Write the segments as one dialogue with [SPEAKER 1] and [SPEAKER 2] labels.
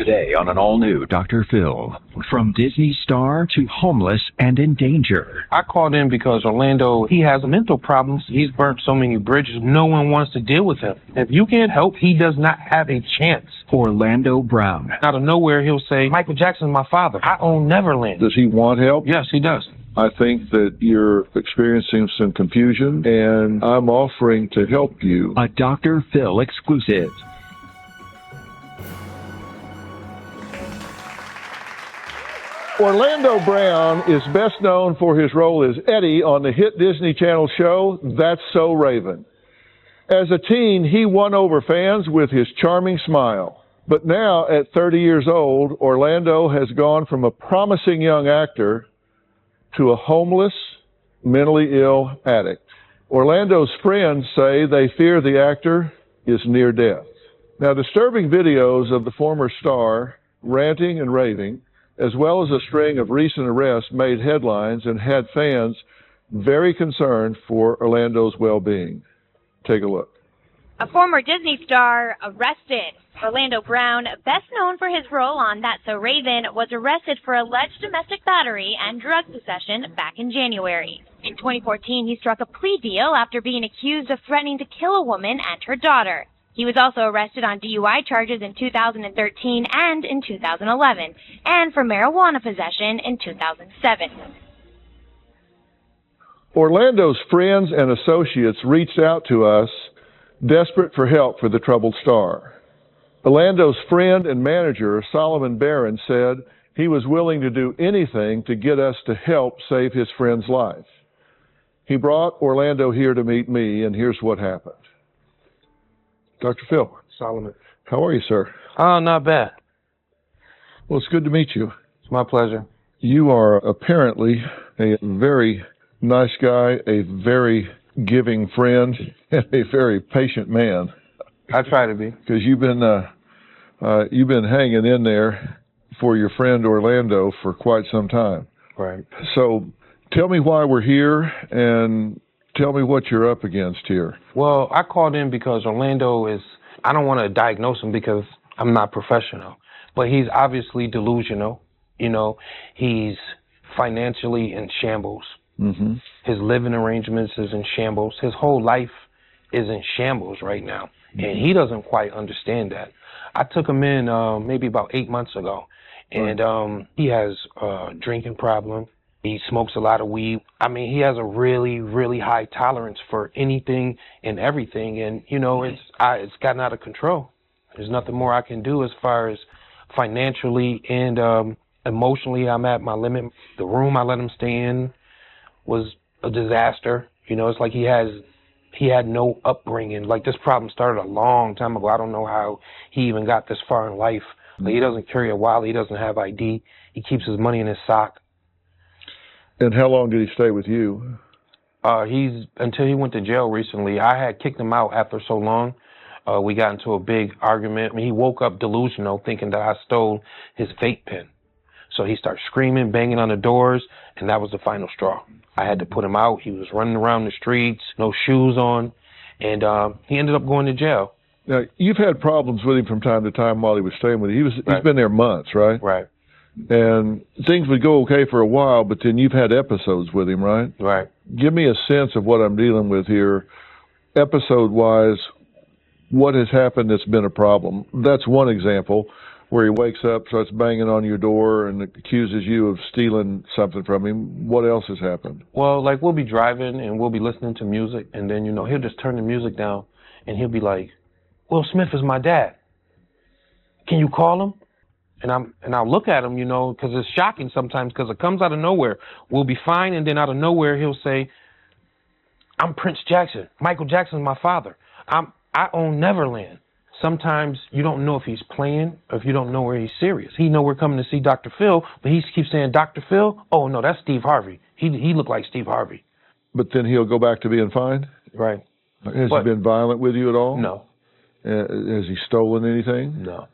[SPEAKER 1] Today on an all-new Dr. Phil. From Disney star to homeless and in danger.
[SPEAKER 2] I called in because Orlando, he has mental problems. He's burnt so many bridges. No one wants to deal with him. If you can't help, he does not have a chance.
[SPEAKER 1] Orlando Brown.
[SPEAKER 2] Out of nowhere, he'll say, Michael Jackson's my father. I own Neverland.
[SPEAKER 3] Does he want help?
[SPEAKER 2] Yes, he does.
[SPEAKER 3] I think that you're experiencing some confusion, and I'm offering to help you.
[SPEAKER 1] A Dr. Phil exclusive.
[SPEAKER 3] Orlando Brown is best known for his role as Eddie on the hit Disney Channel show, That's So Raven. As a teen, he won over fans with his charming smile. But now, at 30 years old, Orlando has gone from a promising young actor to a homeless, mentally ill addict. Orlando's friends say they fear the actor is near death. Now, disturbing videos of the former star ranting and raving, as well as a string of recent arrests, made headlines and had fans very concerned for Orlando's well-being. Take a look.
[SPEAKER 4] A former Disney star arrested. Orlando Brown, best known for his role on That's So Raven, was arrested for alleged domestic battery and drug possession back in January. In 2014, he struck a plea deal after being accused of threatening to kill a woman and her daughter. He was also arrested on DUI charges in 2013 and in 2011, and for marijuana possession in 2007.
[SPEAKER 3] Orlando's friends and associates reached out to us, desperate for help for the troubled star. Orlando's friend and manager, Solomon Barron, said he was willing to do anything to get us to help save his friend's life. He brought Orlando here to meet me, and here's what happened. Dr. Phil.
[SPEAKER 2] Solomon.
[SPEAKER 3] How are you, sir?
[SPEAKER 2] Oh, not bad.
[SPEAKER 3] Well, it's good to meet you.
[SPEAKER 2] It's my pleasure.
[SPEAKER 3] You are apparently a very nice guy, a very giving friend, and a very patient man.
[SPEAKER 2] I try to be.
[SPEAKER 3] Because you've been hanging in there for your friend Orlando for quite some time.
[SPEAKER 2] Right.
[SPEAKER 3] So tell me why we're here and tell me what you're up against here.
[SPEAKER 2] Well, I called in because Orlando is, I don't want to diagnose him because I'm not professional, but he's obviously delusional. You know, he's financially in shambles.
[SPEAKER 3] Mm-hmm.
[SPEAKER 2] His living arrangements is in shambles. His whole life is in shambles right now, and he doesn't quite understand that. I took him in maybe about 8 months ago, and he has a drinking problem. He smokes a lot of weed. I mean, he has a really, really high tolerance for anything and everything, and you know, it's gotten out of control. There's nothing more I can do as far as financially and emotionally. I'm at my limit. The room I let him stay in was a disaster. You know, it's like he had no upbringing. Like, this problem started a long time ago. I don't know how he even got this far in life. Like, he doesn't carry a wallet. He doesn't have ID. He keeps his money in his sock.
[SPEAKER 3] And how long did he stay with you?
[SPEAKER 2] Until he went to jail recently. I had kicked him out after so long. We got into a big argument. I mean, he woke up delusional thinking that I stole his vape pen. So he started screaming, banging on the doors, and that was the final straw. I had to put him out. He was running around the streets, no shoes on, and he ended up going to jail.
[SPEAKER 3] Now, you've had problems with him from time to time while he was staying with you. He's been there months, right?
[SPEAKER 2] Right.
[SPEAKER 3] And things would go okay for a while, but then you've had episodes with him, right?
[SPEAKER 2] Right.
[SPEAKER 3] Give me a sense of what I'm dealing with here, episode-wise. What has happened that's been a problem? That's one example where he wakes up, starts banging on your door, and accuses you of stealing something from him. What else has happened?
[SPEAKER 2] Well, like, we'll be driving, and we'll be listening to music, and then, you know, he'll just turn the music down, and he'll be like, Will Smith is my dad. Can you call him? And I'll look at him, you know, because it's shocking sometimes because it comes out of nowhere. We'll be fine, and then out of nowhere he'll say, I'm Prince Jackson. Michael Jackson's my father. I own Neverland. Sometimes you don't know if he's playing or if you don't know where he's serious. He know we're coming to see Dr. Phil, but he keeps saying, Dr. Phil? Oh, no, that's Steve Harvey. He looked like Steve Harvey.
[SPEAKER 3] But then he'll go back to being fine?
[SPEAKER 2] Right.
[SPEAKER 3] Has he been violent with you at all?
[SPEAKER 2] No.
[SPEAKER 3] Has he stolen anything?
[SPEAKER 2] No.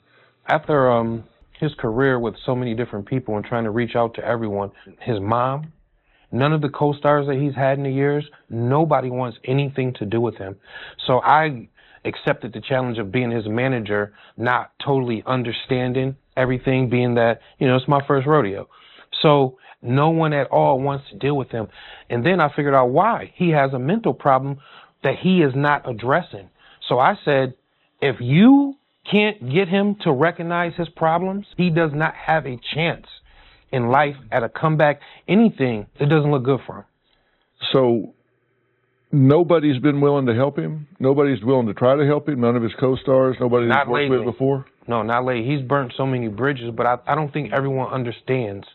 [SPEAKER 2] After his career with so many different people and trying to reach out to everyone, his mom, none of the co-stars that he's had in the years, nobody wants anything to do with him. So I accepted the challenge of being his manager, not totally understanding everything being that, it's my first rodeo. So no one at all wants to deal with him. And then I figured out why. He has a mental problem that he is not addressing. So I said, if you can't get him to recognize his problems, he does not have a chance in life at a comeback, anything. It doesn't look good for him.
[SPEAKER 3] So nobody's been willing to help him? Nobody's willing to try to help him? None of his co-stars? Nobody he's worked with before?
[SPEAKER 2] No, not lately. He's burnt so many bridges, but I don't think everyone understands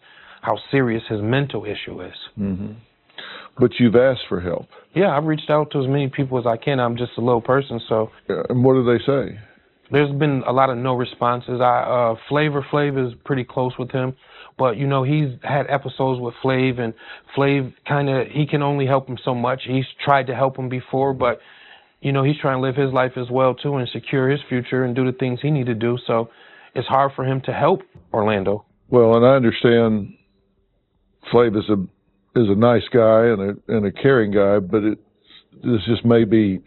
[SPEAKER 2] how serious his mental issue is.
[SPEAKER 3] Mm-hmm. But you've asked for help.
[SPEAKER 2] Yeah, I've reached out to as many people as I can. I'm just a little person, so.
[SPEAKER 3] And what do they say?
[SPEAKER 2] There's been a lot of no responses. Flavor Flav is pretty close with him, but he's had episodes with Flav, and Flav he can only help him so much. He's tried to help him before, but he's trying to live his life as well too and secure his future and do the things he need to do. So it's hard for him to help Orlando.
[SPEAKER 3] Well, and I understand Flav is a nice guy and a caring guy, but this just may be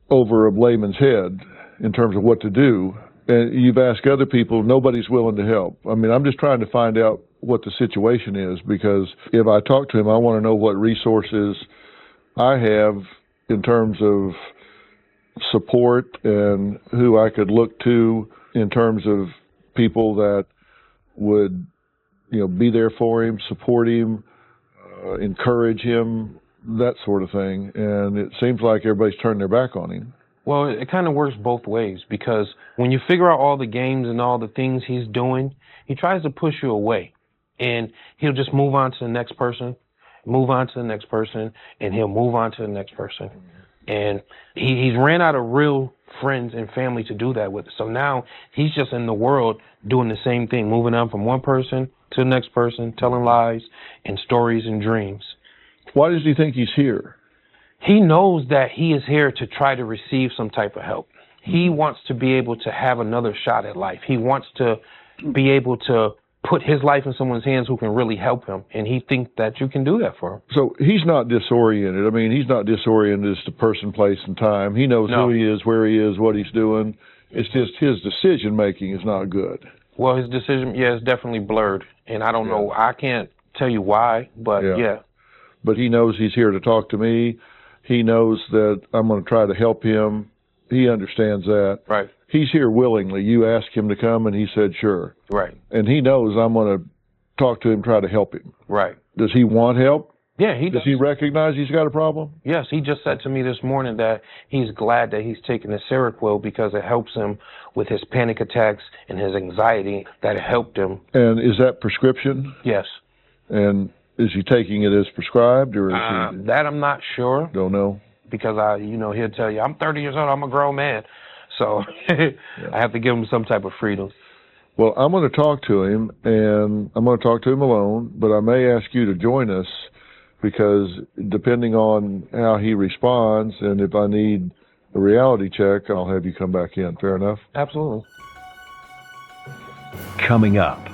[SPEAKER 3] over a layman's head in terms of what to do. And you've asked other people, nobody's willing to help. I mean, I'm just trying to find out what the situation is, because if I talk to him, I want to know what resources I have in terms of support and who I could look to in terms of people that would, be there for him, support him, encourage him, that sort of thing. And it seems like everybody's turned their back on him.
[SPEAKER 2] Well, it kind of works both ways, because when you figure out all the games and all the things he's doing, he tries to push you away, and he'll just move on to the next person, move on to the next person, and he'll move on to the next person. And he's ran out of real friends and family to do that with. So now he's just in the world doing the same thing, moving on from one person to the next person, telling lies and stories and dreams.
[SPEAKER 3] Why does he think he's here?
[SPEAKER 2] He knows that he is here to try to receive some type of help. He wants to be able to have another shot at life. He wants to be able to put his life in someone's hands who can really help him, and he thinks that you can do that for him.
[SPEAKER 3] So he's not disoriented. I mean, he's not disoriented as to person, place, and time. He knows who he is, where he is, what he's doing. It's just his decision-making is not good.
[SPEAKER 2] Well, his decision, is definitely blurred, and I don't know. I can't tell you why, but yeah.
[SPEAKER 3] But he knows he's here to talk to me. He knows that I'm going to try to help him. He understands that.
[SPEAKER 2] Right.
[SPEAKER 3] He's here willingly. You asked him to come, and he said sure.
[SPEAKER 2] Right.
[SPEAKER 3] And he knows I'm going to talk to him, try to help him.
[SPEAKER 2] Right.
[SPEAKER 3] Does he want help?
[SPEAKER 2] Yeah, he does.
[SPEAKER 3] Does he recognize he's got a problem?
[SPEAKER 2] Yes, he just said to me this morning that he's glad that he's taking the Seroquel because it helps him with his panic attacks and his anxiety, that it helped him.
[SPEAKER 3] And is that prescription?
[SPEAKER 2] Yes.
[SPEAKER 3] And is he taking it as prescribed, or is he?
[SPEAKER 2] That I'm not sure.
[SPEAKER 3] Don't know.
[SPEAKER 2] Because he'll tell you, I'm 30 years old, I'm a grown man. So I have to give him some type of freedom.
[SPEAKER 3] Well, I'm going to talk to him, and I'm going to talk to him alone, but I may ask you to join us, because depending on how he responds, and if I need a reality check, I'll have you come back in. Fair enough?
[SPEAKER 2] Absolutely.
[SPEAKER 1] Coming up.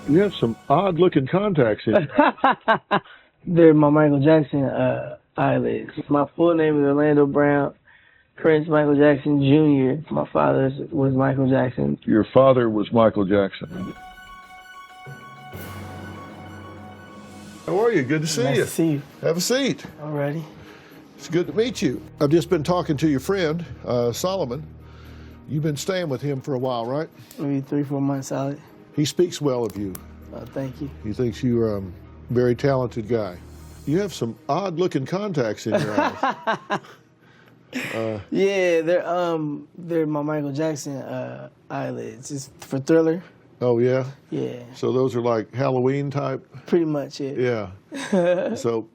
[SPEAKER 3] You have some odd-looking contacts in here.
[SPEAKER 5] They're my Michael Jackson eyelids. My full name is Orlando Brown, Prince Michael Jackson Jr. My father was Michael Jackson.
[SPEAKER 3] Your father was Michael Jackson. How are you? Good to see
[SPEAKER 5] Nice
[SPEAKER 3] you.
[SPEAKER 5] to see you.
[SPEAKER 3] Have a seat.
[SPEAKER 5] Alrighty.
[SPEAKER 3] It's good to meet you. I've just been talking to your friend, Solomon. You've been staying with him for a while, right?
[SPEAKER 5] Maybe 3-4 months solid.
[SPEAKER 3] He speaks well of you.
[SPEAKER 5] Thank you.
[SPEAKER 3] He thinks you're a very talented guy. You have some odd-looking contacts in your eyes.
[SPEAKER 5] Yeah, they're my Michael Jackson eyelids. It's for Thriller.
[SPEAKER 3] Oh, yeah?
[SPEAKER 5] Yeah.
[SPEAKER 3] So those are like Halloween type?
[SPEAKER 5] Pretty much, yeah.
[SPEAKER 3] Yeah. So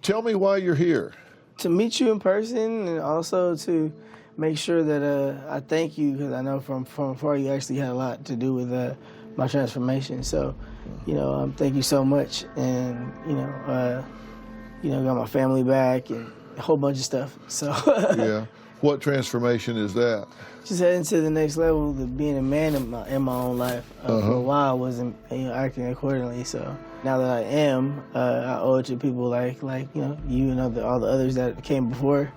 [SPEAKER 3] tell me why you're here.
[SPEAKER 5] To meet you in person, and also to make sure that I thank you, because I know from afar you actually had a lot to do with my transformation. So, thank you so much, and got my family back and a whole bunch of stuff. So
[SPEAKER 3] Yeah. What transformation is that?
[SPEAKER 5] just heading to the next level, of being a man in my own life. For a while, I wasn't acting accordingly. So now that I am, I owe it to people like you and all the others that came before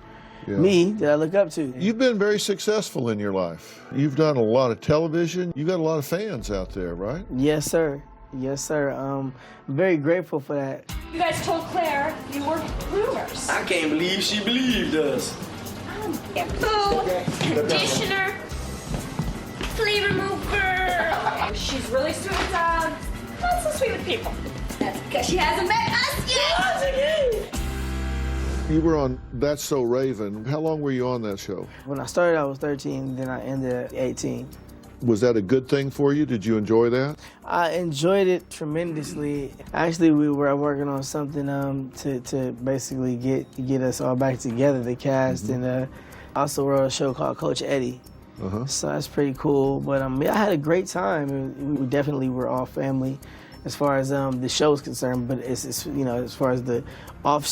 [SPEAKER 5] me that I look up to.
[SPEAKER 3] You've been very successful in your life. You've done a lot of television. You got a lot of fans out there, right?
[SPEAKER 5] Yes, sir. Yes, sir. I'm very grateful for that.
[SPEAKER 6] You guys told Claire you were groomers.
[SPEAKER 7] I can't believe she believed us.
[SPEAKER 6] Shampoo, conditioner, flea remover. She's really sweet with dogs. Not so sweet with people. That's because she hasn't met us yet.
[SPEAKER 3] You were on That's So Raven. How long were you on that show?
[SPEAKER 5] When I started, I was 13, then I ended at 18.
[SPEAKER 3] Was that a good thing for you? Did you enjoy that?
[SPEAKER 5] I enjoyed it tremendously. Actually, we were working on something to basically get us all back together, the cast, and also wrote a show called Coach Eddie. So that's pretty cool. But I had a great time. We definitely were all family as far as the show's concerned. But it's as far as the off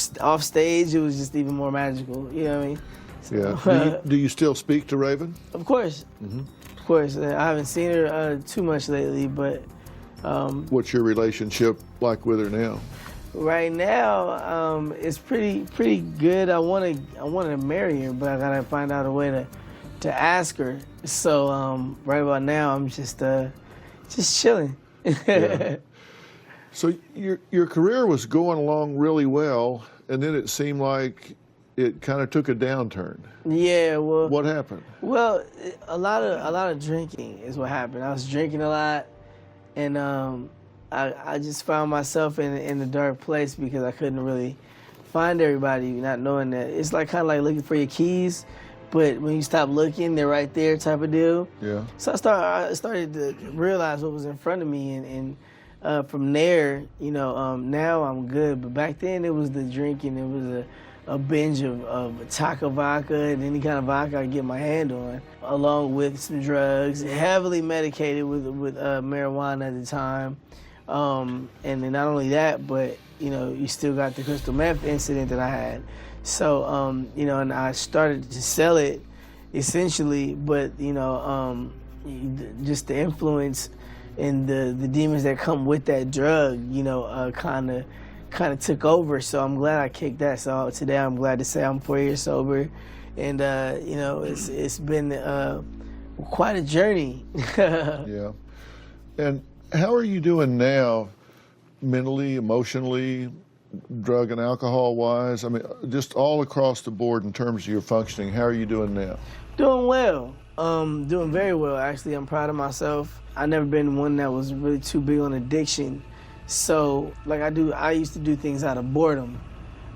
[SPEAKER 5] stage, it was just even more magical. You know what I mean? So,
[SPEAKER 3] Yeah. Do you still speak to Raven?
[SPEAKER 5] Of course. Of course. I haven't seen her too much lately, but
[SPEAKER 3] What's your relationship like with her now?
[SPEAKER 5] right now it's pretty good. I want to marry her, but I gotta find out a way to ask her. So right about now, I'm just chilling.
[SPEAKER 3] Yeah. So your career was going along really well, and then it seemed like it kind of took a downturn.
[SPEAKER 5] Yeah, well,
[SPEAKER 3] What happened?
[SPEAKER 5] well, a lot of drinking is what happened. I was drinking a lot, and I just found myself in a dark place because I couldn't really find everybody, not knowing that it's like kind of like looking for your keys, but when you stop looking, they're right there, type of deal.
[SPEAKER 3] Yeah.
[SPEAKER 5] So I started to realize what was in front of me, and from there, now I'm good. But back then, it was the drinking. It was a binge of Taco vodka and any kind of vodka I could get my hand on, along with some drugs, heavily medicated with marijuana at the time. And then not only that, but you still got the crystal meth incident that I had. So and I started to sell it, essentially, but just the influence and the demons that come with that drug, kind of took over. So I'm glad I kicked that. So today I'm glad to say I'm 4 years sober, and it's been quite a journey.
[SPEAKER 3] Yeah. And how are you doing now, mentally, emotionally, drug and alcohol wise? I mean, just all across the board in terms of your functioning. How are you doing now?
[SPEAKER 5] Doing well. Doing very well, actually. I'm proud of myself. I've never been one that was really too big on addiction. So, I used to do things out of boredom.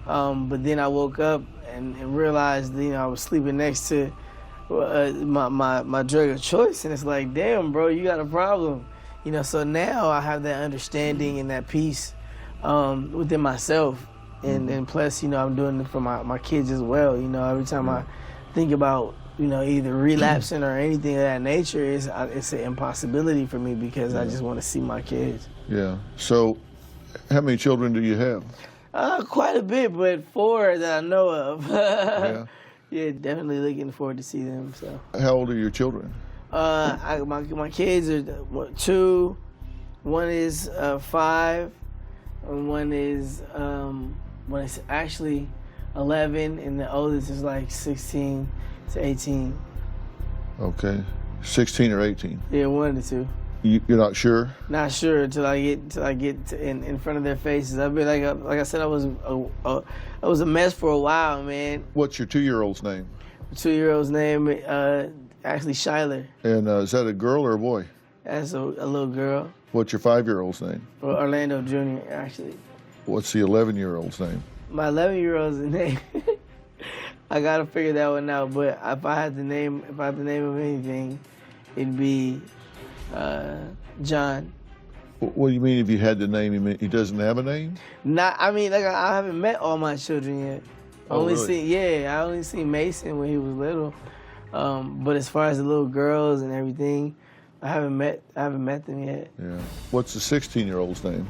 [SPEAKER 5] But then I woke up and realized, I was sleeping next to my drug of choice. And it's like, damn, bro, you got a problem. So now I have that understanding and that peace within myself. And plus, I'm doing it for my kids as well. Every time I think about either relapsing or anything of that nature, it's an impossibility for me because I just want to see my kids.
[SPEAKER 3] Yeah. So how many children do you have?
[SPEAKER 5] Quite a bit, but 4 that I know of.
[SPEAKER 3] Yeah.
[SPEAKER 5] Yeah, definitely looking forward to see them. So.
[SPEAKER 3] How old are your children?
[SPEAKER 5] My kids are 2. One is 5, and one is actually 11, and the oldest is like 16 to 18.
[SPEAKER 3] Okay. 16 or 18?
[SPEAKER 5] Yeah, one of the two.
[SPEAKER 3] You're not sure? Not
[SPEAKER 5] sure until I get in front of their faces. I've been like I said, I was a mess for a while, man.
[SPEAKER 3] What's your 2-year-old's name?
[SPEAKER 5] 2-year-old's name, actually Shyler.
[SPEAKER 3] And is that a girl or a boy?
[SPEAKER 5] That's a little girl.
[SPEAKER 3] What's your 5-year-old's name?
[SPEAKER 5] Orlando Jr., actually.
[SPEAKER 3] What's the 11-year-old's name?
[SPEAKER 5] My 11-year-old's name. I gotta figure that one out. But if I had to name him anything, it'd be John.
[SPEAKER 3] What do you mean if you had to name him? He doesn't have a name?
[SPEAKER 5] I haven't met all my children yet.
[SPEAKER 3] Really?
[SPEAKER 5] I only seen Mason when he was little. But as far as the little girls and everything, I haven't met them yet.
[SPEAKER 3] Yeah. What's the 16-year-old's name?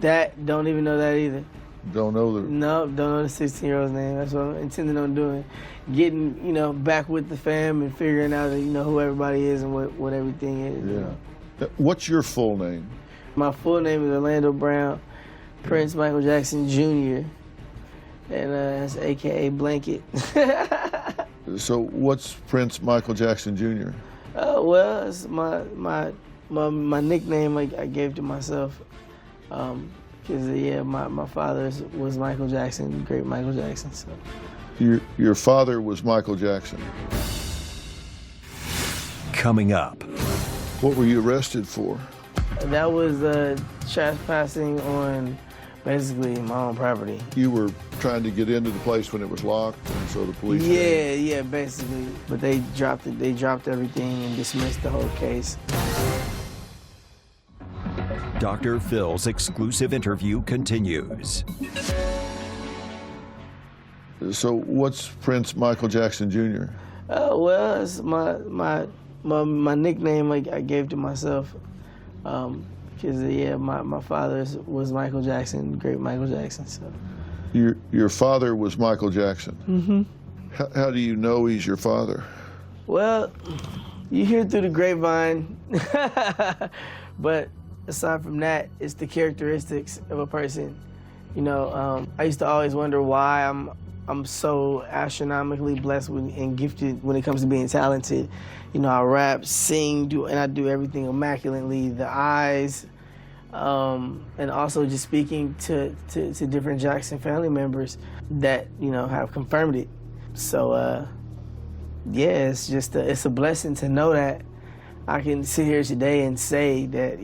[SPEAKER 5] That don't even know that either.
[SPEAKER 3] Don't know the.
[SPEAKER 5] No, don't know the 16-year-old's name. That's what I'm intending on doing. Getting, back with the fam and figuring out, who everybody is and what everything is.
[SPEAKER 3] Yeah. What's your full name?
[SPEAKER 5] My full name is Orlando Brown, Prince Michael Jackson Jr., and that's AKA Blanket.
[SPEAKER 3] So what's Prince Michael Jackson Jr.?
[SPEAKER 5] Well, it's my nickname I gave to myself. Because my father was Michael Jackson, great Michael Jackson. So.
[SPEAKER 3] Your father was Michael Jackson.
[SPEAKER 1] Coming up.
[SPEAKER 3] What were you arrested for?
[SPEAKER 5] That was trespassing on basically my own property.
[SPEAKER 3] You were trying to get into the place when it was locked, and so the police.
[SPEAKER 5] Yeah, basically. But they dropped it. They dropped everything and dismissed the whole case.
[SPEAKER 1] Dr. Phil's exclusive interview continues.
[SPEAKER 3] So what's Prince Michael Jackson Jr.?
[SPEAKER 5] Well, it's my nickname I gave to myself. Because my father was Michael Jackson, great Michael Jackson. So.
[SPEAKER 3] Your father was Michael Jackson.
[SPEAKER 5] Mm-hmm.
[SPEAKER 3] How do you know he's your father?
[SPEAKER 5] Well, you hear through the grapevine, but aside from that, it's the characteristics of a person. You know, I used to always wonder why I'm so astronomically blessed and gifted when it comes to being talented. You know, I rap, sing, and I do everything immaculately. The eyes, and also just speaking to different Jackson family members that, you know, have confirmed it. So, it's just it's a blessing to know that I can sit here today and say that,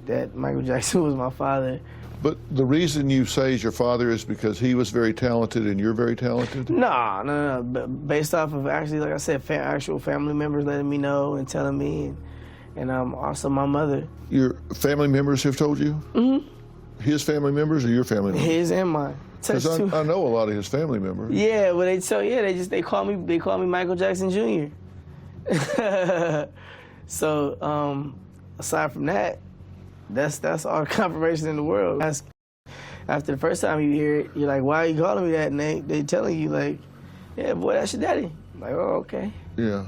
[SPEAKER 5] that Michael Jackson was my father.
[SPEAKER 3] But the reason you say he's your father is because he was very talented and you're very talented?
[SPEAKER 5] No. Based off of actually, like I said, actual family members letting me know and telling me, and also my mother. Your
[SPEAKER 3] family members have told you?
[SPEAKER 5] Mm-hmm.
[SPEAKER 3] His family members or your family members?
[SPEAKER 5] His and mine.
[SPEAKER 3] Because I know a lot of his family members.
[SPEAKER 5] Yeah, but they call me Michael Jackson Jr. So aside from that, that's all the confirmation in the world. After the first time you hear it, you're like, why are you calling me that? And they telling you like, yeah, boy, that's your daddy. I'm like, oh, okay.
[SPEAKER 3] Yeah.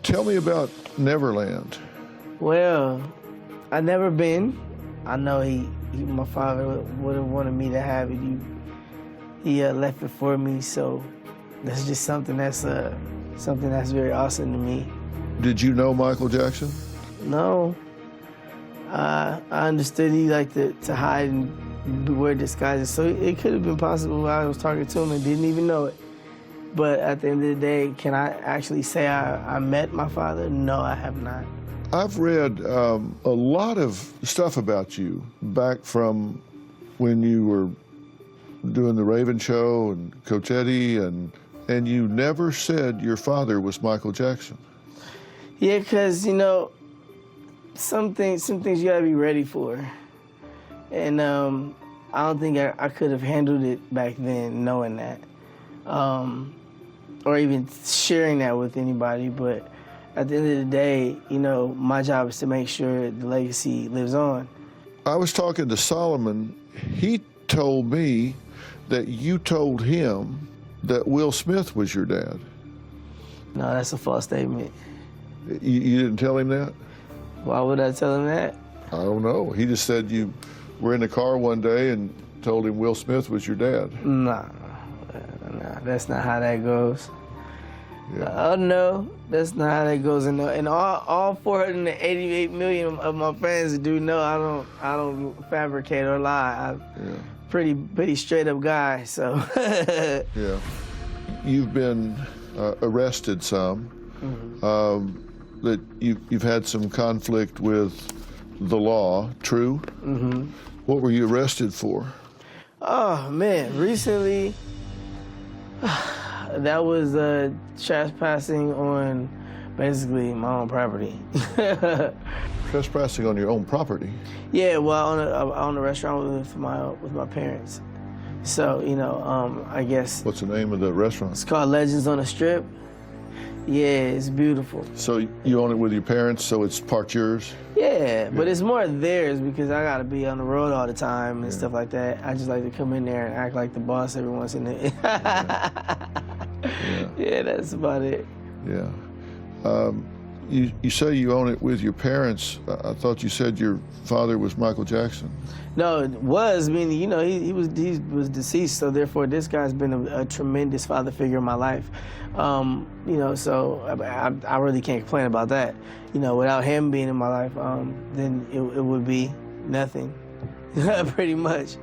[SPEAKER 3] Tell me about Neverland.
[SPEAKER 5] Well, I've never been. I know my father would have wanted me to have it. He left it for me, so that's just something that's very awesome to me.
[SPEAKER 3] Did you know Michael Jackson?
[SPEAKER 5] No. I understood he liked to hide and wear disguises, so it could have been possible I was talking to him and didn't even know it. But at the end of the day, can I actually say I met my father? No, I have not.
[SPEAKER 3] I've read a lot of stuff about you back from when you were doing the Raven Show and Coach Eddie, and you never said your father was Michael Jackson.
[SPEAKER 5] Yeah, because, you know, some things you gotta be ready for. And I don't think I could have handled it back then knowing that. Or even sharing that with anybody, but at the end of the day, you know, my job is to make sure the legacy lives on.
[SPEAKER 3] I was talking to Solomon. He told me that you told him that Will Smith was your dad.
[SPEAKER 5] No, that's a false statement.
[SPEAKER 3] You didn't tell him that?
[SPEAKER 5] Why would I tell him that?
[SPEAKER 3] I don't know. He just said you were in the car one day and told him Will Smith was your dad.
[SPEAKER 5] Nah, that's not how that goes.
[SPEAKER 3] Yeah.
[SPEAKER 5] Oh no, that's not how that goes. And all 488 million of my fans do know I don't fabricate or lie. I'm pretty straight up guy. So.
[SPEAKER 3] Yeah. You've been arrested some.
[SPEAKER 5] Mm-hmm.
[SPEAKER 3] That you've had some conflict with the law. True.
[SPEAKER 5] Mm-hmm.
[SPEAKER 3] What were you arrested for?
[SPEAKER 5] Oh man, recently. That was trespassing on basically my own property.
[SPEAKER 3] Trespassing on your own property?
[SPEAKER 5] Yeah, well, I own a restaurant with my parents. So, you know, I guess.
[SPEAKER 3] What's the name of the restaurant?
[SPEAKER 5] It's called Legends on the Strip. Yeah, it's beautiful.
[SPEAKER 3] So you own it with your parents, so it's part yours?
[SPEAKER 5] Yeah, but it's more theirs because I gotta be on the road all the time and stuff like that. I just like to come in there and act like the boss every once in a while. Yeah, that's about it.
[SPEAKER 3] Yeah. You say you own it with your parents. I thought you said your father was Michael Jackson.
[SPEAKER 5] No, it was, meaning, you know, he was deceased, so therefore this guy's been a tremendous father figure in my life. You know, so I really can't complain about that. You know, without him being in my life, then it would be nothing, pretty much.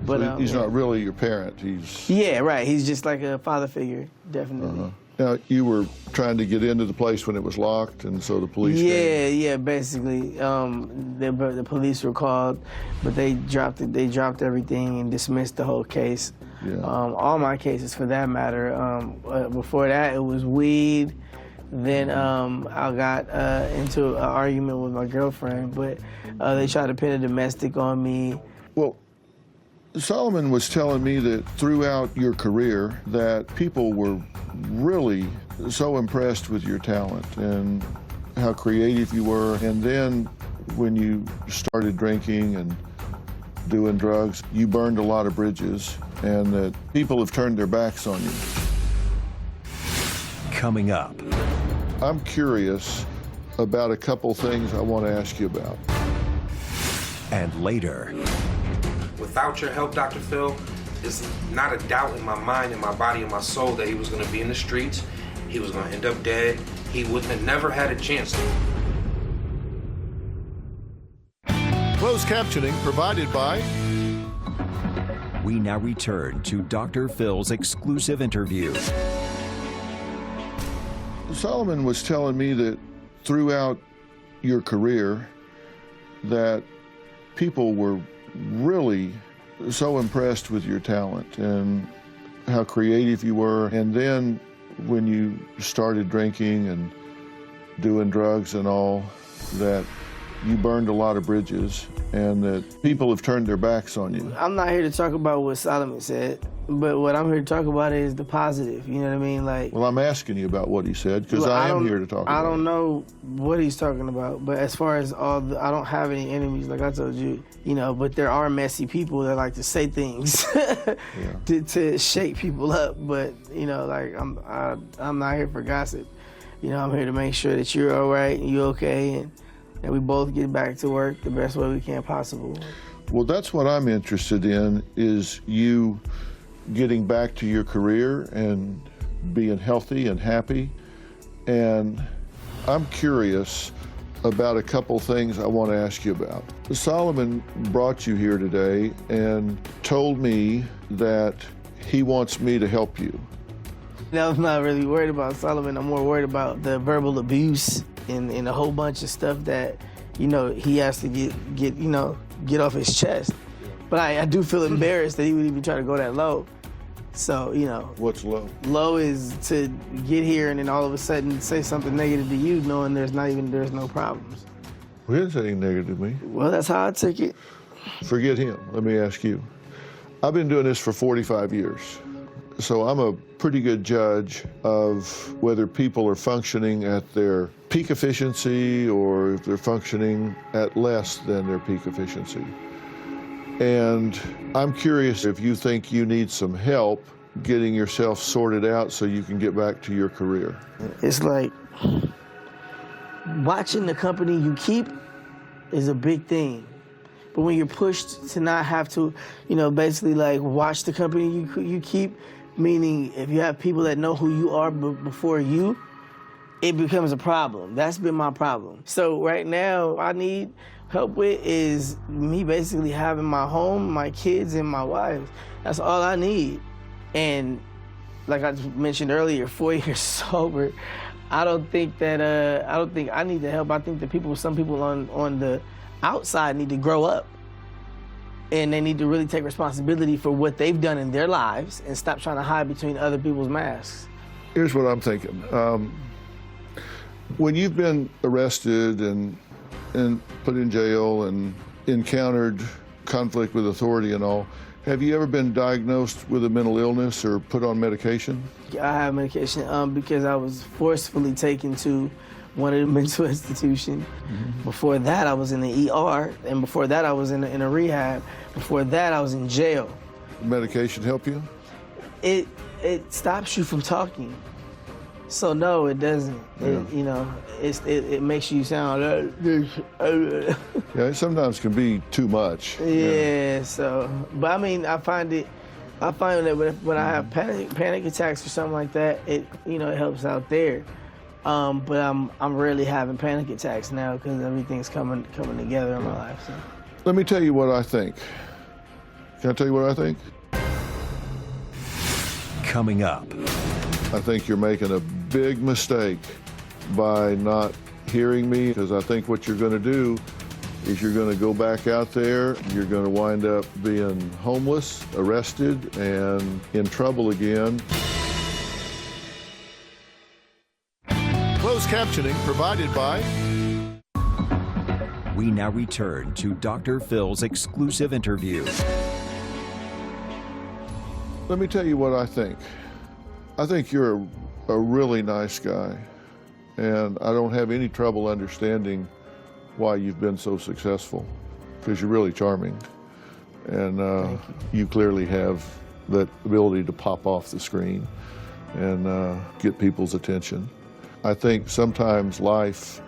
[SPEAKER 5] But
[SPEAKER 3] So he's not really your parent. He's
[SPEAKER 5] Yeah, right. He's just like a father figure, definitely.
[SPEAKER 3] Now, you were trying to get into the place when it was locked, and so the police came.
[SPEAKER 5] Yeah, basically. The police were called, but they dropped it. They dropped everything and dismissed the whole case.
[SPEAKER 3] Yeah.
[SPEAKER 5] All my cases, for that matter. Before that, it was weed. Then I got into an argument with my girlfriend, but they tried to pin a domestic on me.
[SPEAKER 3] Well, Solomon was telling me that throughout your career that people were really so impressed with your talent and how creative you were. And then when you started drinking and doing drugs, you burned a lot of bridges, and that people have turned their backs on you.
[SPEAKER 1] Coming up.
[SPEAKER 3] I'm curious about a couple things I want to ask you about.
[SPEAKER 1] And later.
[SPEAKER 2] Without your help, Dr. Phil, there's not a doubt in my mind, in my body, in my soul that he was going to be in the streets. He was going to end up dead. He wouldn't have never had a chance.
[SPEAKER 3] Closed captioning provided by...
[SPEAKER 1] We now return to Dr. Phil's exclusive interview.
[SPEAKER 3] Solomon was telling me that throughout your career that people were really so impressed with your talent and how creative you were. And then when you started drinking and doing drugs and all, that you burned a lot of bridges and that people have turned their backs on you.
[SPEAKER 5] I'm not here to talk about what Solomon said, but what I'm here to talk about is the positive, you know what I mean? Like,
[SPEAKER 3] Well, I'm asking you about what he said because I am here to talk about
[SPEAKER 5] I don't
[SPEAKER 3] it.
[SPEAKER 5] know what he's talking about, but as far as I don't have any enemies, like I told you, you know, but there are messy people that like to say things to shake people up, but, you know, like, I'm not here for gossip. You know, I'm here to make sure that you're all right and you're okay, and that we both get back to work the best way we can possible.
[SPEAKER 3] Well, that's what I'm interested in, is you getting back to your career and being healthy and happy. And I'm curious about a couple things I want to ask you about. Solomon brought you here today and told me that he wants me to help you.
[SPEAKER 5] Now, I'm not really worried about Solomon. I'm more worried about the verbal abuse and a whole bunch of stuff that, you know, he has to get off his chest. But I do feel embarrassed that he would even try to go that low. So, you know.
[SPEAKER 3] What's low?
[SPEAKER 5] Low is to get here and then all of a sudden say something negative to you, knowing there's no problems.
[SPEAKER 3] Well, he didn't say anything negative to me.
[SPEAKER 5] Well, that's how I took it.
[SPEAKER 3] Forget him. Let me ask you. I've been doing this for 45 years. So I'm a pretty good judge of whether people are functioning at their peak efficiency or if they're functioning at less than their peak efficiency. And I'm curious if you think you need some help getting yourself sorted out so you can get back to your career.
[SPEAKER 5] It's like watching the company you keep is a big thing. But when you're pushed to not have to, you know, basically like watch the company you keep, meaning if you have people that know who you are before you, it becomes a problem. That's been my problem. So right now, I need help with is me basically having my home, my kids, and my wife. That's all I need. And like I mentioned earlier, 4 years sober, I don't think I need the help. I think that some people on the outside need to grow up. And they need to really take responsibility for what they've done in their lives and stop trying to hide between other people's masks.
[SPEAKER 3] Here's what I'm thinking. When you've been arrested and put in jail and encountered conflict with authority and all, have you ever been diagnosed with a mental illness or put on medication?
[SPEAKER 5] I have medication because I was forcefully taken to one of the mental institutions. Mm-hmm. Before that, I was in the ER, and before that, I was in a rehab. Before that, I was in jail.
[SPEAKER 3] Medication help you?
[SPEAKER 5] It stops you from talking. So no, it doesn't.
[SPEAKER 3] Yeah.
[SPEAKER 5] It makes you sound.
[SPEAKER 3] Yeah, it sometimes can be too much.
[SPEAKER 5] Yeah. So, but I mean, I find that when I have panic attacks or something like that, it helps out there. But I'm rarely having panic attacks now because everything's coming together in my life. So.
[SPEAKER 3] Let me tell you what I think. Can I tell you what I think?
[SPEAKER 1] Coming up.
[SPEAKER 3] I think you're making a big mistake by not hearing me, because I think what you're going to do is you're going to go back out there, you're going to wind up being homeless, arrested, and in trouble again. Closed captioning provided by...
[SPEAKER 1] We now return to Dr. Phil's exclusive interview.
[SPEAKER 3] Let me tell you what I think. I think you're a really nice guy, and I don't have any trouble understanding why you've been so successful, because you're really charming, and you clearly have that ability to pop off the screen and get people's attention. I think sometimes life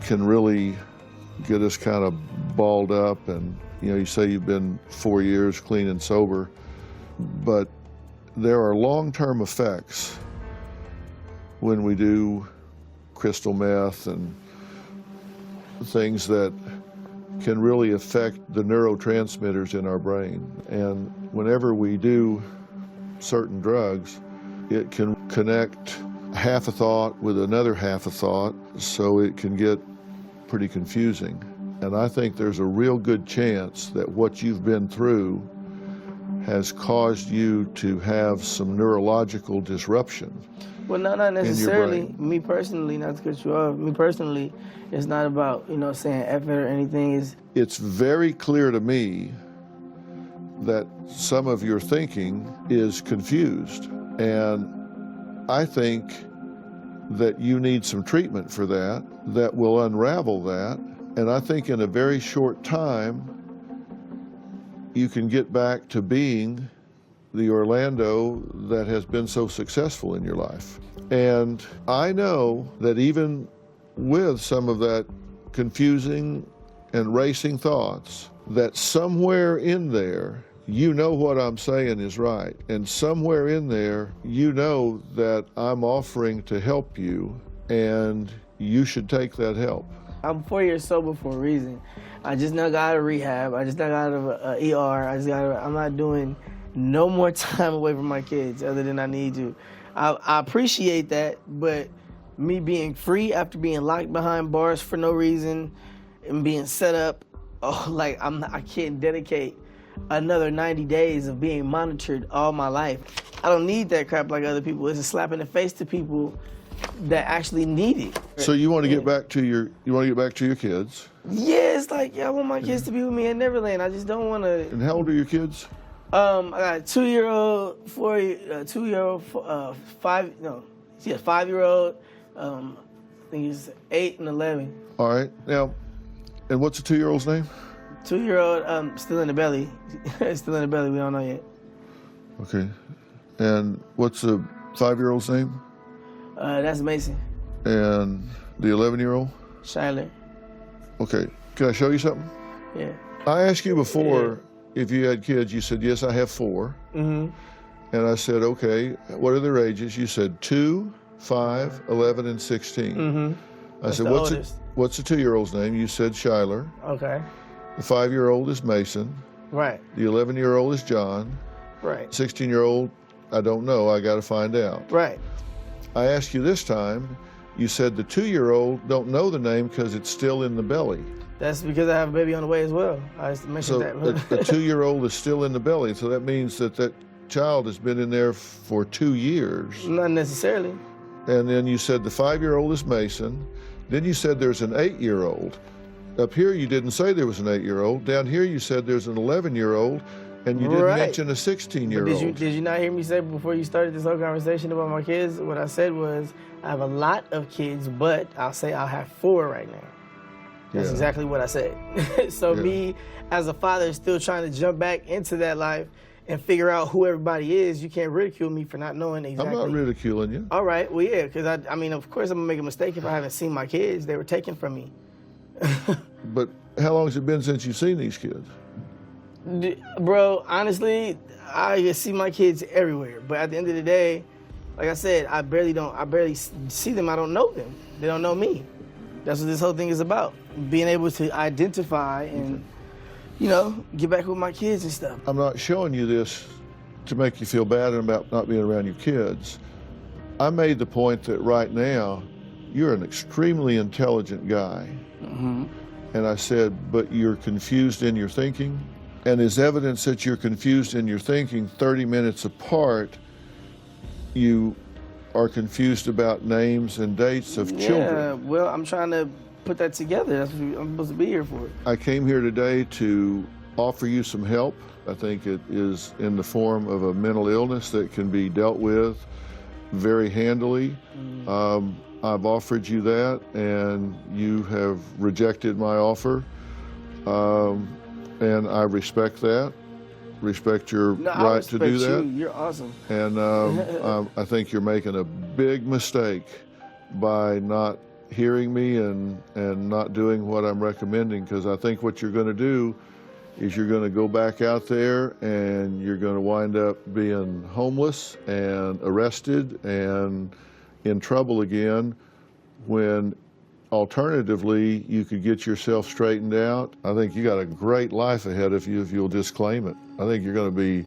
[SPEAKER 3] can really get us kind of balled up, and you say you've been 4 years clean and sober, but there are long-term effects when we do crystal meth and things that can really affect the neurotransmitters in our brain. And whenever we do certain drugs, it can connect half a thought with another half a thought, so it can get pretty confusing. And I think there's a real good chance that what you've been through has caused you to have some neurological disruption.
[SPEAKER 5] Well, no, not necessarily. Me personally, not to cut you off, me personally, it's not about, saying F it or anything.
[SPEAKER 3] It's very clear to me that some of your thinking is confused. And I think that you need some treatment for that will unravel that. And I think in a very short time, you can get back to being the Orlando that has been so successful in your life. And I know that even with some of that confusing and racing thoughts, that somewhere in there, what I'm saying is right. And somewhere in there, that I'm offering to help you, and you should take that help.
[SPEAKER 5] I'm 4 years sober for a reason. I just now got out of rehab. I just now got out of ER. I'm not doing no more time away from my kids other than I need to. I appreciate that, but me being free after being locked behind bars for no reason and being set up, I can't dedicate another 90 days of being monitored all my life. I don't need that crap like other people. It's a slap in the face to people that actually need it.
[SPEAKER 3] So you want to get back to your kids?
[SPEAKER 5] Yeah, it's like, I want my kids to be with me at Neverland. I just don't want to.
[SPEAKER 3] And how old are your kids?
[SPEAKER 5] I got a 2-year-old, 2-year-old, 5-year-old. I think he's 8 and 11.
[SPEAKER 3] All right. Now, and what's the 2-year-old's name?
[SPEAKER 5] 2-year-old, still in the belly. Still in the belly. We don't know yet.
[SPEAKER 3] Okay. And what's the 5-year-old's name?
[SPEAKER 5] That's Mason.
[SPEAKER 3] And the 11-year-old?
[SPEAKER 5] Shyler.
[SPEAKER 3] Okay. Can I show you something?
[SPEAKER 5] Yeah.
[SPEAKER 3] I asked you before if you had kids. You said, yes, I have 4.
[SPEAKER 5] Mm-hmm.
[SPEAKER 3] And I said, okay, what are their ages? You said 2, 5, 11, and 16.
[SPEAKER 5] Mm-hmm.
[SPEAKER 3] I said, what's the 2-year-old's name? You said Shyler.
[SPEAKER 5] Okay.
[SPEAKER 3] The 5-year-old is Mason.
[SPEAKER 5] Right.
[SPEAKER 3] The 11-year-old is John.
[SPEAKER 5] Right.
[SPEAKER 3] 16-year-old, I don't know. I got to find out.
[SPEAKER 5] Right.
[SPEAKER 3] I asked you this time, you said the 2-year-old don't know the name because it's still in the belly.
[SPEAKER 5] That's because I have a baby on the way as well. I just mentioned that.
[SPEAKER 3] The 2-year-old is still in the belly, so that means that child has been in there for 2 years.
[SPEAKER 5] Not necessarily.
[SPEAKER 3] And then you said the 5-year-old is Mason. Then you said there's an 8-year-old. Up here you didn't say there was an 8-year-old. Down here you said there's an 11-year-old, and you didn't mention a 16-year-old.
[SPEAKER 5] Did you not hear me say before you started this whole conversation about my kids? What I said was, I have a lot of kids, but I'll say I'll have 4 right now. That's exactly what I said. So me, as a father, still trying to jump back into that life and figure out who everybody is, you can't ridicule me for not knowing exactly.
[SPEAKER 3] I'm not ridiculing you.
[SPEAKER 5] All right, well, yeah, because I mean, of course I'm gonna make a mistake if I haven't seen my kids. They were taken from me.
[SPEAKER 3] But how long has it been since you've seen these kids?
[SPEAKER 5] Bro, honestly, I see my kids everywhere. But at the end of the day, like I said, I barely see them. I don't know them. They don't know me. That's what this whole thing is about. Being able to identify and, you know, get back with my kids and stuff.
[SPEAKER 3] I'm not showing you this to make you feel bad about not being around your kids. I made the point that right now, you're an extremely intelligent guy.
[SPEAKER 5] Mm-hmm.
[SPEAKER 3] And I said, but you're confused in your thinking. And as evidence that you're confused in your thinking, 30 minutes apart, you are confused about names and dates of children.
[SPEAKER 5] Yeah, well, I'm trying to put that together. That's what I'm supposed to be here for.
[SPEAKER 3] I came here today to offer you some help. I think it is in the form of a mental illness that can be dealt with very handily. I've offered you that, and you have rejected my offer. And I respect that. Respect your right to do that.
[SPEAKER 5] You're awesome.
[SPEAKER 3] And I think you're making a big mistake by not hearing me and not doing what I'm recommending, because I think what you're going to do is you're going to go back out there and you're going to wind up being homeless and arrested and in trouble again, when alternatively you could get yourself straightened out. I think you got a great life ahead of you if you'll just claim it. I think you're going to be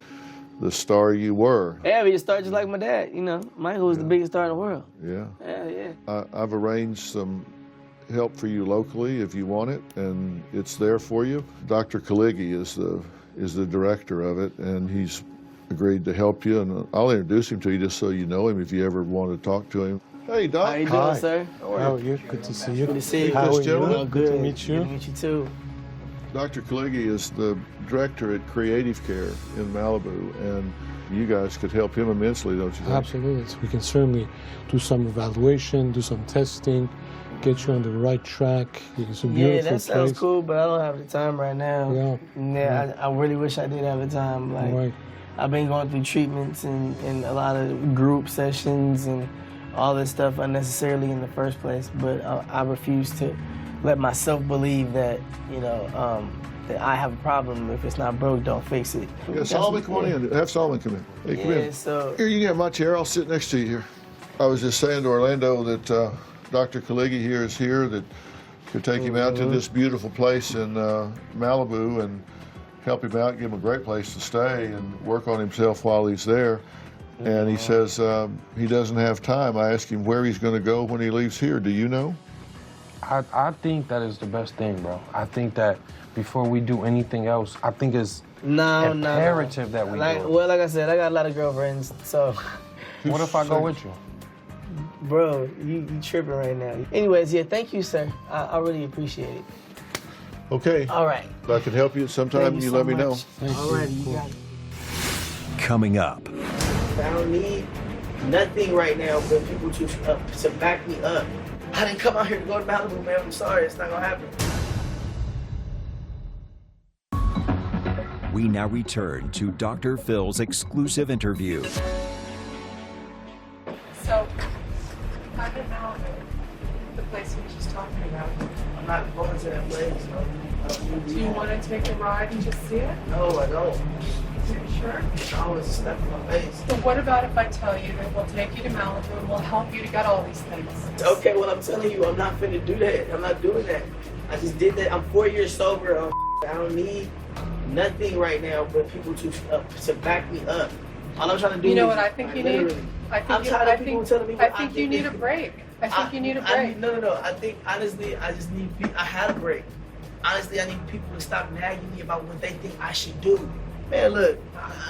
[SPEAKER 3] the star you were.
[SPEAKER 5] Yeah, be a star just like my dad. You know, Michael was the biggest star in the world.
[SPEAKER 3] Yeah.
[SPEAKER 5] Yeah.
[SPEAKER 3] I've arranged some help for you locally if you want it, and it's there for you. Dr. Kaligi is the director of it, and he's agreed to help you, and I'll introduce him to you just so you know him if you ever want to talk to him. Hey, Doc.
[SPEAKER 5] How you doing, sir?
[SPEAKER 8] How are you? Good to see you.
[SPEAKER 5] Good to see you.
[SPEAKER 8] How are you?
[SPEAKER 3] Gentlemen.
[SPEAKER 8] Good to meet you.
[SPEAKER 5] Good to meet you too.
[SPEAKER 3] Dr. Kaligi is the director at Creative Care in Malibu, and you guys could help him immensely, don't you think?
[SPEAKER 8] Absolutely. We can certainly do some evaluation, do some testing, get you on the right track. It's a beautiful
[SPEAKER 5] Yeah, that sounds
[SPEAKER 8] place.
[SPEAKER 5] cool, but I don't have the time right now.
[SPEAKER 8] Yeah.
[SPEAKER 5] I really wish I did have the time. Like,
[SPEAKER 8] Right.
[SPEAKER 5] I've been going through treatments and a lot of group sessions and all this stuff unnecessarily in the first place, but I refuse to let myself believe that, you know, that I have a problem. If it's not broke, don't fix it.
[SPEAKER 3] Yeah, Solomon, come on in. Have Solomon come in. Hey, come in.
[SPEAKER 5] So
[SPEAKER 3] Here, you can have my chair. I'll sit next to you here. I was just saying to Orlando that Dr. Kaligi here is here, that could take him out to this beautiful place in Malibu and help him out, give him a great place to stay and work on himself while he's there. And he says he doesn't have time. I asked him where he's going to go when he leaves here. Do you know?
[SPEAKER 2] I think that is the best thing, bro. I think that before we do anything else, I think it's imperative that we do it.
[SPEAKER 5] Well, like I said, I got a lot of girlfriends, so.
[SPEAKER 2] What if I go with you?
[SPEAKER 5] Bro, you tripping right now. Anyways, yeah, thank you, sir. I really appreciate it.
[SPEAKER 3] Okay.
[SPEAKER 5] All right.
[SPEAKER 3] If I can help you at some time,
[SPEAKER 5] Thank
[SPEAKER 3] you
[SPEAKER 5] so
[SPEAKER 3] let me know.
[SPEAKER 5] much. All right, you got it.
[SPEAKER 1] Coming up.
[SPEAKER 5] I don't need nothing right now but people to back me up. I didn't come out here to go to Malibu, man. I'm sorry, it's not gonna happen.
[SPEAKER 1] We now return to Dr. Phil's exclusive interview.
[SPEAKER 9] So, I'm in Malibu, the place you were just talking about.
[SPEAKER 5] I'm not going to that place.
[SPEAKER 9] Do you want to take a ride and just see it?
[SPEAKER 5] No, I don't.
[SPEAKER 9] Are you sure?
[SPEAKER 5] I always step in my face.
[SPEAKER 9] So what about if I tell you that we'll take you to Malibu and we'll help you to get all these things?
[SPEAKER 5] Okay, well, I'm telling you, I'm not finna do that. I'm not doing that. I just did that. I'm 4 years sober. I don't need nothing right now but people to back me up. All I'm trying to do
[SPEAKER 9] You know
[SPEAKER 5] is,
[SPEAKER 9] what I think you
[SPEAKER 5] literally,
[SPEAKER 9] need? I
[SPEAKER 5] I'm tired of people telling me
[SPEAKER 9] I
[SPEAKER 5] what
[SPEAKER 9] think you need a break. I think you need a break.
[SPEAKER 5] No. I think, honestly, I just need I had a break. Honestly, I need people to stop nagging me about what they think I should do. Man, look,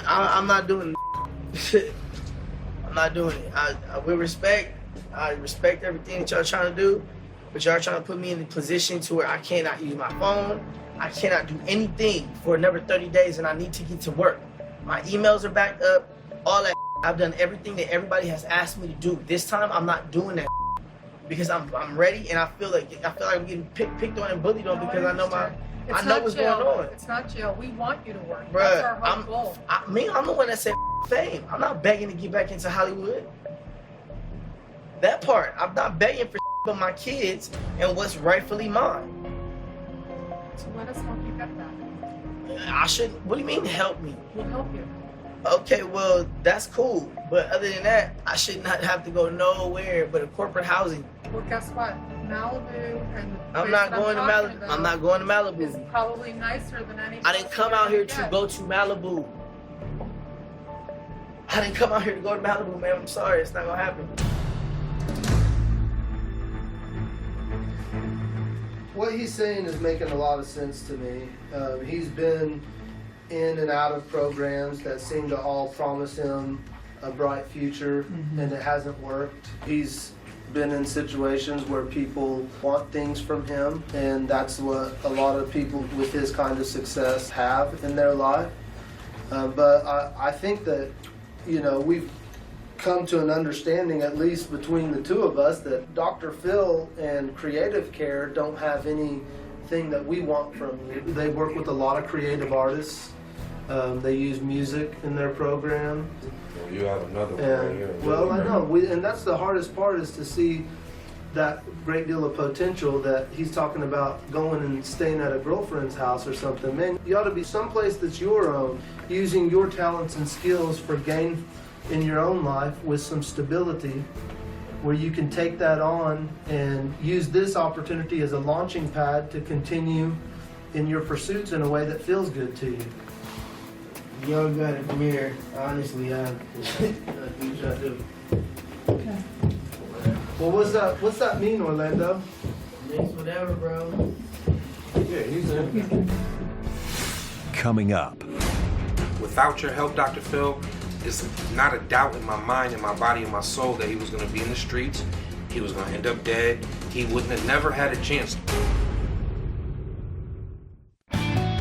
[SPEAKER 5] I'm not doing shit. I'm not doing it. I will respect. I respect everything that y'all trying to do, but y'all trying to put me in a position to where I cannot use my phone. I cannot do anything for another 30 days, and I need to get to work. My emails are backed up, all that. I've done everything that everybody has asked me to do. This time, I'm not doing that because I'm ready, and I feel like I'm getting picked on and bullied on because I know what's going on.
[SPEAKER 9] It's not jail. We want you to work.
[SPEAKER 5] Bruh,
[SPEAKER 9] That's our whole goal.
[SPEAKER 5] I'm the one that said fame. I'm not begging to get back into Hollywood. That part, I'm not begging for but my kids and what's rightfully mine.
[SPEAKER 9] So let us help you get that.
[SPEAKER 5] I shouldn't. What do you mean help me?
[SPEAKER 9] We'll help you.
[SPEAKER 5] Okay, well, that's cool. But other than that, I should not have to go nowhere but a corporate housing.
[SPEAKER 9] Well, guess what? Malibu and the
[SPEAKER 5] I'm
[SPEAKER 9] place
[SPEAKER 5] not
[SPEAKER 9] that
[SPEAKER 5] going to
[SPEAKER 9] talking
[SPEAKER 5] Malibu.
[SPEAKER 9] about
[SPEAKER 5] I'm not going to
[SPEAKER 9] is
[SPEAKER 5] Malibu.
[SPEAKER 9] probably nicer than any.
[SPEAKER 5] I didn't come out here to go to Malibu. I didn't come out here to go to Malibu, man. I'm sorry. It's not going to happen.
[SPEAKER 10] What he's saying is making a lot of sense to me. He's been in and out of programs that seem to all promise him a bright future, and it hasn't worked. He's been in situations where people want things from him, and that's what a lot of people with his kind of success have in their life. But I think that, we've come to an understanding, at least between the two of us, that Dr. Phil and Creative Care don't have anything that we want from you. They work with a lot of creative artists. They use music in their program.
[SPEAKER 11] Well, you have another one right here.
[SPEAKER 10] Well, I know, and that's the hardest part, is to see that great deal of potential that he's talking about going and staying at a girlfriend's house or something. Man, you ought to be someplace that's your own, using your talents and skills for gain in your own life with some stability, where you can take that on and use this opportunity as a launching pad to continue in your pursuits in a way that feels good to you.
[SPEAKER 5] Y'all got it from here. Honestly, I do.
[SPEAKER 9] Okay.
[SPEAKER 10] Well, what's that mean, Orlando?
[SPEAKER 5] It's whatever, bro.
[SPEAKER 3] Yeah, he's in.
[SPEAKER 1] Coming up.
[SPEAKER 11] Without your help, Dr. Phil, it's not a doubt in my mind, in my body, in my soul that he was going to be in the streets. He was going to end up dead. He wouldn't have never had a chance.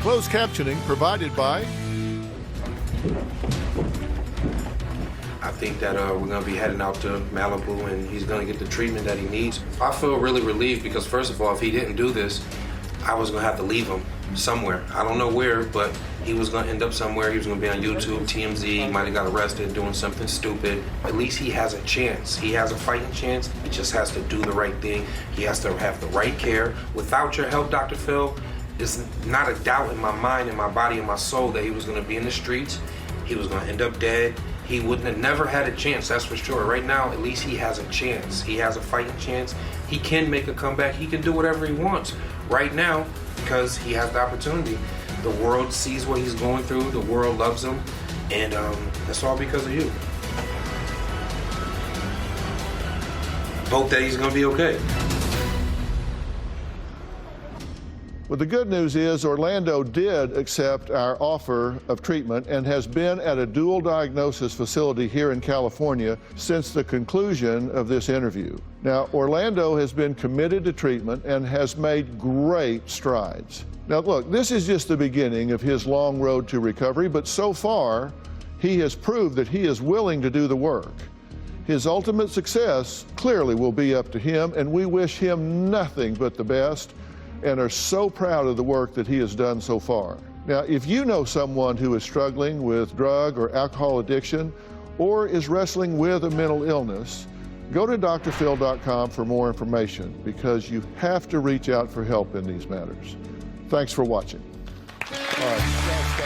[SPEAKER 3] Closed captioning provided by...
[SPEAKER 11] I think that we're going to be heading out to Malibu and he's going to get the treatment that he needs. I feel really relieved because, first of all, if he didn't do this, I was going to have to leave him somewhere. I don't know where, but he was going to end up somewhere. He was going to be on YouTube, TMZ, he might have got arrested doing something stupid. At least he has a chance. He has a fighting chance. He just has to do the right thing. He has to have the right care. Without your help, Dr. Phil, it's not a doubt in my mind, in my body, in my soul that he was going to be in the streets. He was going to end up dead. He wouldn't have never had a chance, that's for sure. Right now, at least he has a chance. He has a fighting chance. He can make a comeback. He can do whatever he wants right now because he has the opportunity. The world sees what he's going through. The world loves him. And that's all because of you. Hope that he's going to be okay.
[SPEAKER 3] Well, the good news is Orlando did accept our offer of treatment and has been at a dual diagnosis facility here in California since the conclusion of this interview. Now, Orlando has been committed to treatment and has made great strides. Now, look, this is just the beginning of his long road to recovery, but so far, he has proved that he is willing to do the work. His ultimate success clearly will be up to him, and we wish him nothing but the best and are so proud of the work that he has done so far. Now, if you know someone who is struggling with drug or alcohol addiction or is wrestling with a mental illness, go to drphil.com for more information because you have to reach out for help in these matters. Thanks for watching. All right. Thanks,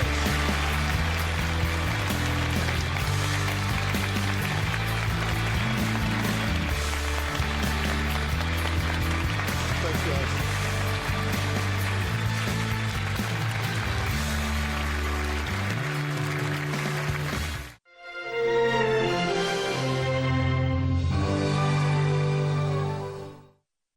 [SPEAKER 3] guys.